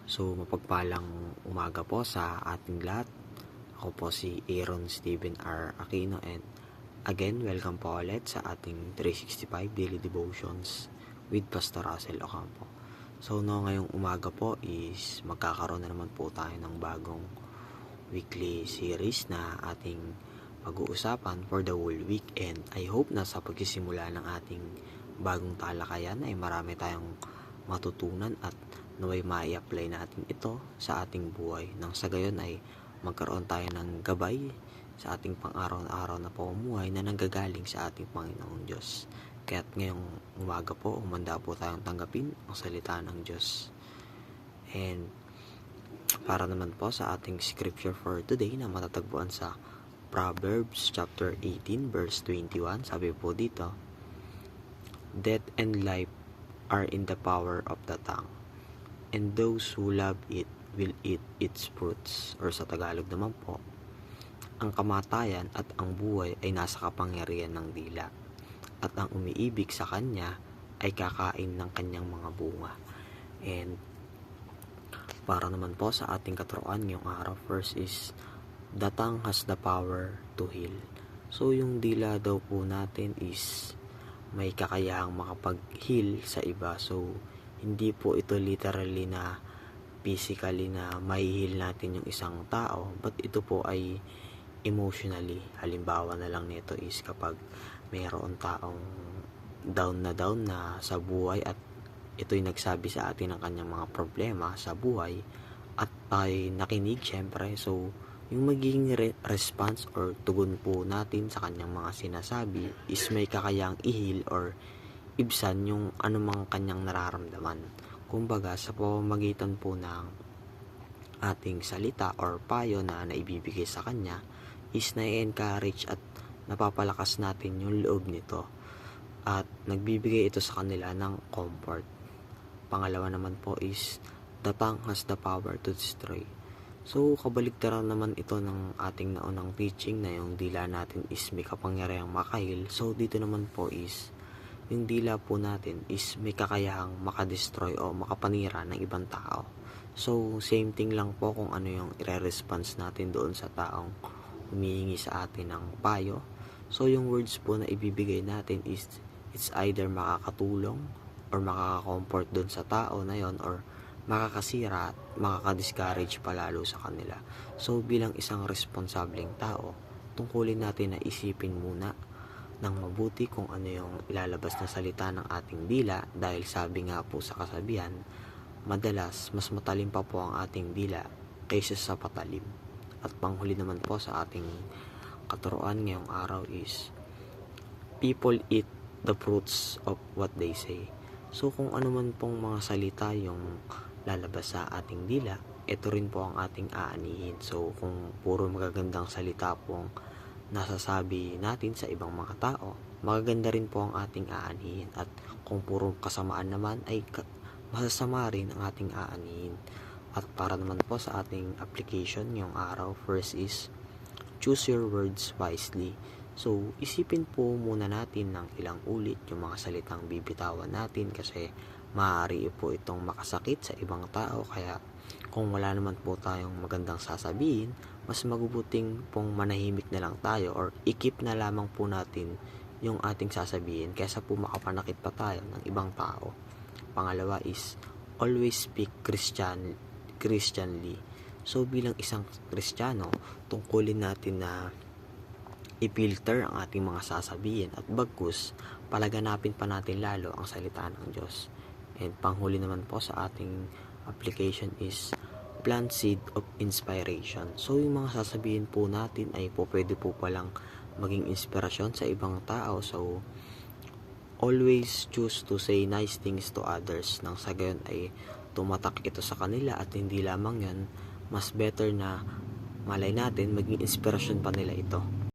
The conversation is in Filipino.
So, mapagpalang umaga po sa ating lahat. Ako po si Aaron Steven R. Aquino and again, welcome po ulit sa ating 365 Daily Devotions with Pastor Russell Ocampo. So, ngayong umaga po is magkakaroon na naman po tayo ng bagong weekly series na ating pag-uusapan for the whole week, and I hope na sa pagsisimula ng ating bagong talakayan ay marami tayong matutunan at naway mai-apply natin ito sa ating buhay nang sa gayon ay magkaroon tayo ng gabay sa ating pang-araw-araw na pamumuhay na nanggagaling sa ating Panginoong Diyos. Kaya't ngayong umaga po, humanda po tayong tanggapin ang salita ng Diyos. And para naman po sa ating scripture for today na matatagpuan sa Proverbs chapter 18 verse 21, sabi po dito, "Death and life are in the power of the tongue, and those who love it will eat its fruits." Or sa Tagalog naman po, ang kamatayan at ang buhay ay nasa kapangyarihan ng dila, at ang umiibig sa kanya ay kakain ng kanyang mga bunga. And para naman po sa ating katuruan ngayong araw, first is, the tongue has the power to heal. So yung dila daw po natin is may kakayahang makapag-heal sa iba. So hindi po ito literally na physically na may heal natin yung isang tao, but ito po ay emotionally. Halimbawa na lang nito is kapag mayroon taong down na sa buhay at ito'y nagsabi sa atin ng kanyang mga problema sa buhay at ay nakinig syempre, so yung magiging response or tugon po natin sa kanyang mga sinasabi is may kakayang i-heal or ibsan yung anumang kanyang nararamdaman. Kumbaga, sa pamamagitan po ng ating salita or payo na naibibigay sa kanya is na-encourage at napapalakas natin yung loob nito at nagbibigay ito sa kanila ng comfort. Pangalawa naman po is, the tongue has the power to destroy. So, kabaligtaran naman ito ng ating naunang teaching na yung dila natin is may kapangyarihang makahil. So, dito naman po is, yung dila po natin is may kakayahang makadestroy o makapanira ng ibang tao. So, same thing lang po kung ano yung i-response natin doon sa taong humihingi sa atin ng payo. So, yung words po na ibibigay natin is, it's either makakatulong or makaka-comfort doon sa tao na yon, or makakasira at makaka-discourage palalo sa kanila. So, bilang isang responsableng tao, tungkulin natin na isipin muna ng mabuti kung ano yung ilalabas na salita ng ating dila, dahil sabi nga po sa kasabihan, madalas mas matalim pa po ang ating dila kaysa sa patalim. At panghuli naman po sa ating katuruan ngayong araw is, people eat the fruits of what they say. So, kung ano man pong mga salita yung lalabas sa ating dila, ito rin po ang ating aanihin. So, kung puro magagandang salita pong nasasabi natin sa ibang mga tao, magaganda rin po ang ating aanihin. At kung puro kasamaan naman, ay masasama rin ang ating aanihin. At para naman po sa ating application ngayong araw, first is, choose your words wisely. So, isipin po muna natin ng ilang ulit yung mga salitang bibitawan natin, kasi maaari po itong makasakit sa ibang tao. Kaya kung wala naman po tayong magandang sasabihin, mas mabubuting pong manahimik na lang tayo or ikip na lamang po natin yung ating sasabihin kaysa po makapanakit pa tayo ng ibang tao. Pangalawa is, always speak Christianly. So, bilang isang Kristiyano, tungkulin natin na i-filter ang ating mga sasabihin at bagkus palaganapin pa natin lalo ang salita ng Diyos. And panghuli naman po sa ating application is, plant seed of inspiration. So, yung mga sasabihin po natin ay pwede po palang maging inspirasyon sa ibang tao. So, always choose to say nice things to others, nang sa gayon ay tumatak ito sa kanila, at hindi lamang yan, mas better na malay natin maging inspirasyon pa nila ito.